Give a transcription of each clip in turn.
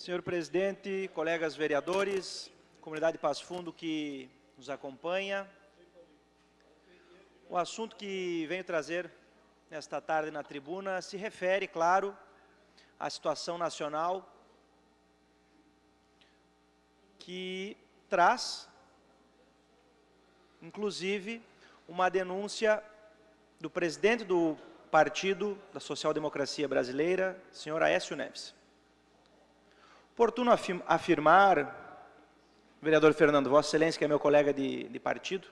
Senhor presidente, colegas vereadores, comunidade de Passo Fundo que nos acompanha, o assunto que venho trazer nesta tarde na tribuna se refere, claro, à situação nacional que traz, inclusive, uma denúncia do presidente do Partido da Social Democracia Brasileira, senhor Aécio Neves. Oportuno afirmar, vereador Fernando, Vossa Excelência, que é meu colega de partido,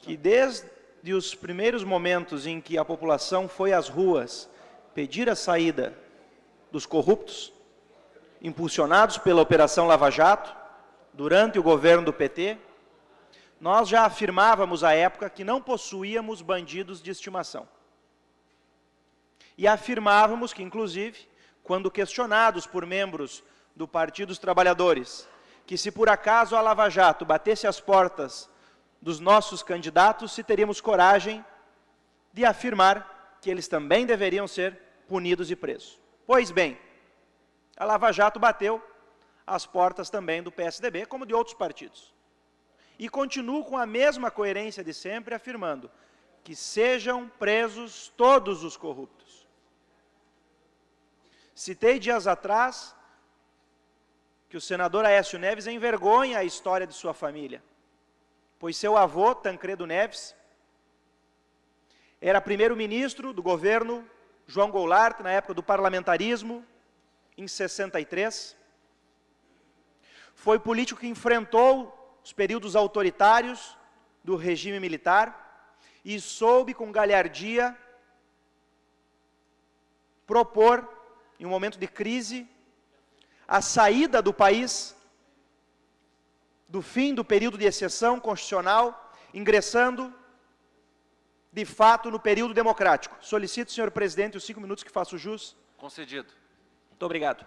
que desde os primeiros momentos em que a população foi às ruas pedir a saída dos corruptos, impulsionados pela Operação Lava Jato, durante o governo do PT, nós já afirmávamos à época que não possuíamos bandidos de estimação. E afirmávamos que, inclusive, quando questionados por membros do Partido dos Trabalhadores, que se por acaso a Lava Jato batesse as portas dos nossos candidatos, se teríamos coragem de afirmar que eles também deveriam ser punidos e presos. Pois bem, a Lava Jato bateu as portas também do PSDB, como de outros partidos. E continuo com a mesma coerência de sempre, afirmando que sejam presos todos os corruptos. Citei dias atrás que o senador Aécio Neves envergonha a história de sua família, pois seu avô, Tancredo Neves, era primeiro-ministro do governo João Goulart, na época do parlamentarismo, em 63. Foi político que enfrentou os períodos autoritários do regime militar e soube com galhardia propor, em um momento de crise, a saída do país do fim do período de exceção constitucional, ingressando, de fato, no período democrático. Solicito, senhor presidente, os 5 minutos que faço jus. Concedido. Muito obrigado.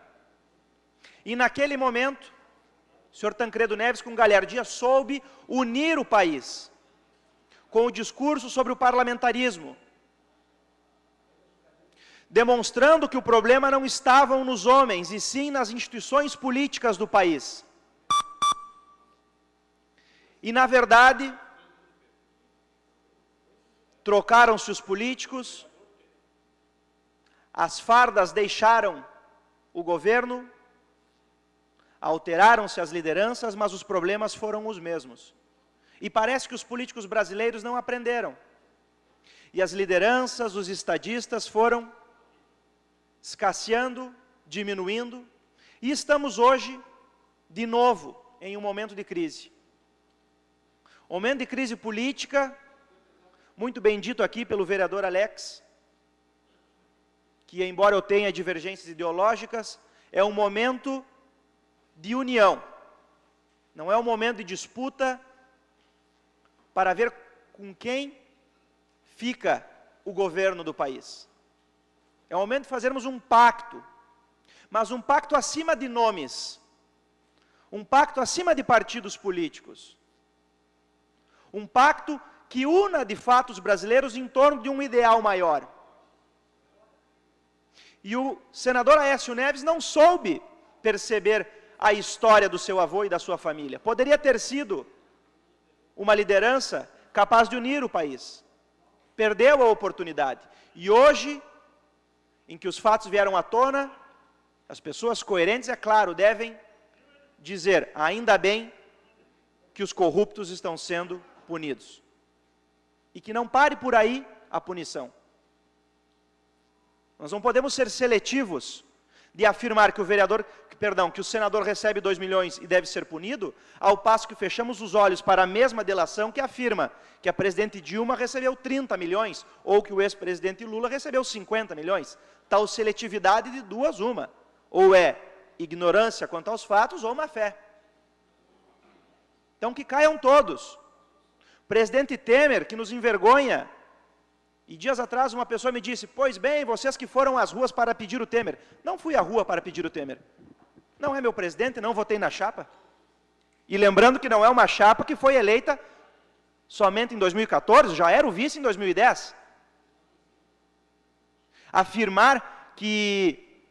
E naquele momento, o senhor Tancredo Neves, com galhardia, soube unir o país com o discurso sobre o parlamentarismo, demonstrando que o problema não estava nos homens, e sim nas instituições políticas do país. E, na verdade, trocaram-se os políticos, as fardas deixaram o governo, alteraram-se as lideranças, mas os problemas foram os mesmos. E parece que os políticos brasileiros não aprenderam. E as lideranças, os estadistas foram escasseando, diminuindo, e estamos hoje, de novo, em um momento de crise. Um momento de crise política, muito bem dito aqui pelo vereador Alex, que, embora eu tenha divergências ideológicas, é um momento de união, não é um momento de disputa para ver com quem fica o governo do país. É o momento de fazermos um pacto, mas um pacto acima de nomes, um pacto acima de partidos políticos, um pacto que una de fato os brasileiros em torno de um ideal maior. E o senador Aécio Neves não soube perceber a história do seu avô e da sua família. Poderia ter sido uma liderança capaz de unir o país. Perdeu a oportunidade. E hoje, em que os fatos vieram à tona, as pessoas coerentes, é claro, devem dizer, ainda bem que os corruptos estão sendo punidos. E que não pare por aí a punição. Nós não podemos ser seletivos de afirmar que que o senador recebe 2 milhões e deve ser punido, ao passo que fechamos os olhos para a mesma delação que afirma que a presidente Dilma recebeu 30 milhões, ou que o ex-presidente Lula recebeu 50 milhões. Tal seletividade de duas, uma. Ou é ignorância quanto aos fatos, ou má fé. Então que caiam todos. Presidente Temer, que nos envergonha. E dias atrás uma pessoa me disse, pois bem, vocês que foram às ruas para pedir o Temer. Não fui à rua para pedir o Temer. Não é meu presidente, não votei na chapa. E lembrando que não é uma chapa que foi eleita somente em 2014, já era o vice em 2010. Afirmar que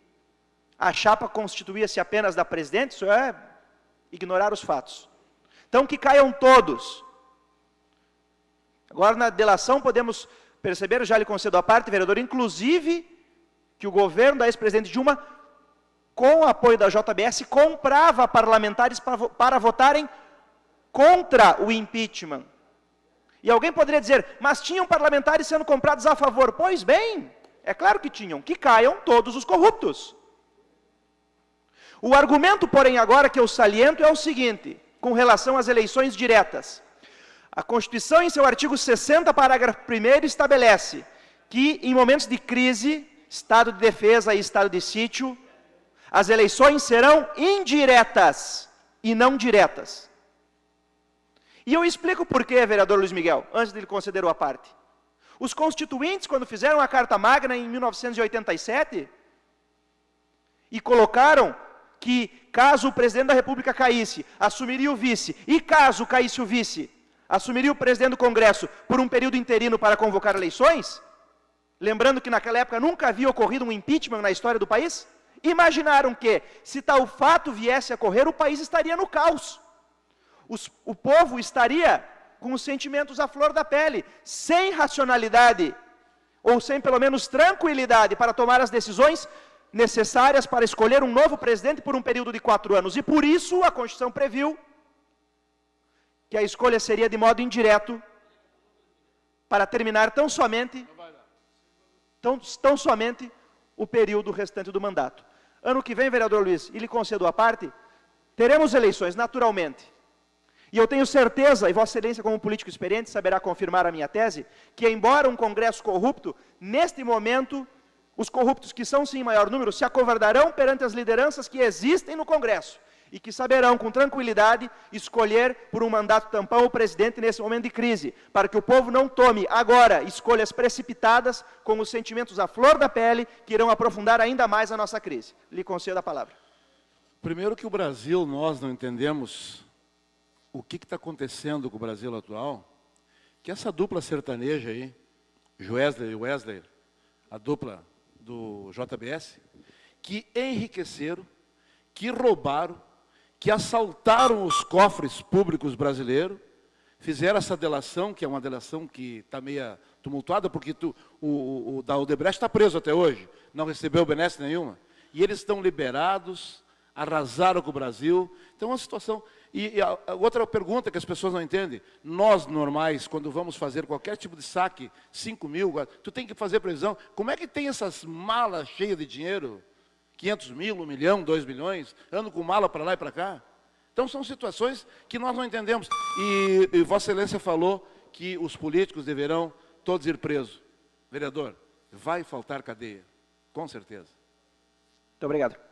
a chapa constituía-se apenas da presidente, isso é ignorar os fatos. Então, que caiam todos. Agora, na delação, podemos perceber, já lhe concedo a parte, vereador, inclusive, que o governo da ex-presidente Dilma, com o apoio da JBS, comprava parlamentares para votarem contra o impeachment. E alguém poderia dizer, mas tinham parlamentares sendo comprados a favor. Pois bem, é claro que tinham, que caiam todos os corruptos. O argumento, porém, agora que eu saliento é o seguinte, com relação às eleições diretas. A Constituição, em seu artigo 60, parágrafo 1º, estabelece que, em momentos de crise, estado de defesa e estado de sítio, as eleições serão indiretas e não diretas. E eu explico por quê, vereador Luiz Miguel, antes de lhe conceder a parte. Os constituintes, quando fizeram a Carta Magna em 1987, e colocaram que, caso o presidente da República caísse, assumiria o vice, e caso caísse o vice, assumiria o presidente do Congresso por um período interino para convocar eleições, lembrando que naquela época nunca havia ocorrido um impeachment na história do país, imaginaram que, se tal fato viesse a ocorrer, o país estaria no caos. O povo estaria com os sentimentos à flor da pele, sem racionalidade, ou sem pelo menos tranquilidade para tomar as decisões necessárias para escolher um novo presidente por um período de 4 anos. E por isso a Constituição previu que a escolha seria de modo indireto, para terminar tão somente o período restante do mandato. Ano que vem, vereador Luiz, e lhe concedo a parte, teremos eleições, naturalmente. E eu tenho certeza, e Vossa Excelência, como político experiente, saberá confirmar a minha tese, que embora um Congresso corrupto, neste momento, os corruptos que são sim em maior número, se acovardarão perante as lideranças que existem no Congresso, e que saberão, com tranquilidade, escolher por um mandato tampão o presidente nesse momento de crise, para que o povo não tome agora escolhas precipitadas, com os sentimentos à flor da pele, que irão aprofundar ainda mais a nossa crise. Lhe concedo a palavra. Primeiro que o Brasil, nós não entendemos o que está acontecendo com o Brasil atual, que essa dupla sertaneja aí, Joesley e Wesley, a dupla do JBS, que enriqueceram, que roubaram, que assaltaram os cofres públicos brasileiros, fizeram essa delação, que é uma delação que está meio tumultuada, porque o da Odebrecht está preso até hoje, não recebeu benesse nenhuma, e eles estão liberados, arrasaram com o Brasil. Então, é uma situação... E a outra pergunta que as pessoas não entendem, nós normais, quando vamos fazer qualquer tipo de saque, 5 mil, tu tem que fazer previsão, como é que tem essas malas cheias de dinheiro, 500 mil, 1 milhão, 2 milhões, andam com mala para lá e para cá? Então são situações que nós não entendemos. E Vossa Excelência falou que os políticos deverão todos ir presos. Vereador, vai faltar cadeia, com certeza. Muito obrigado.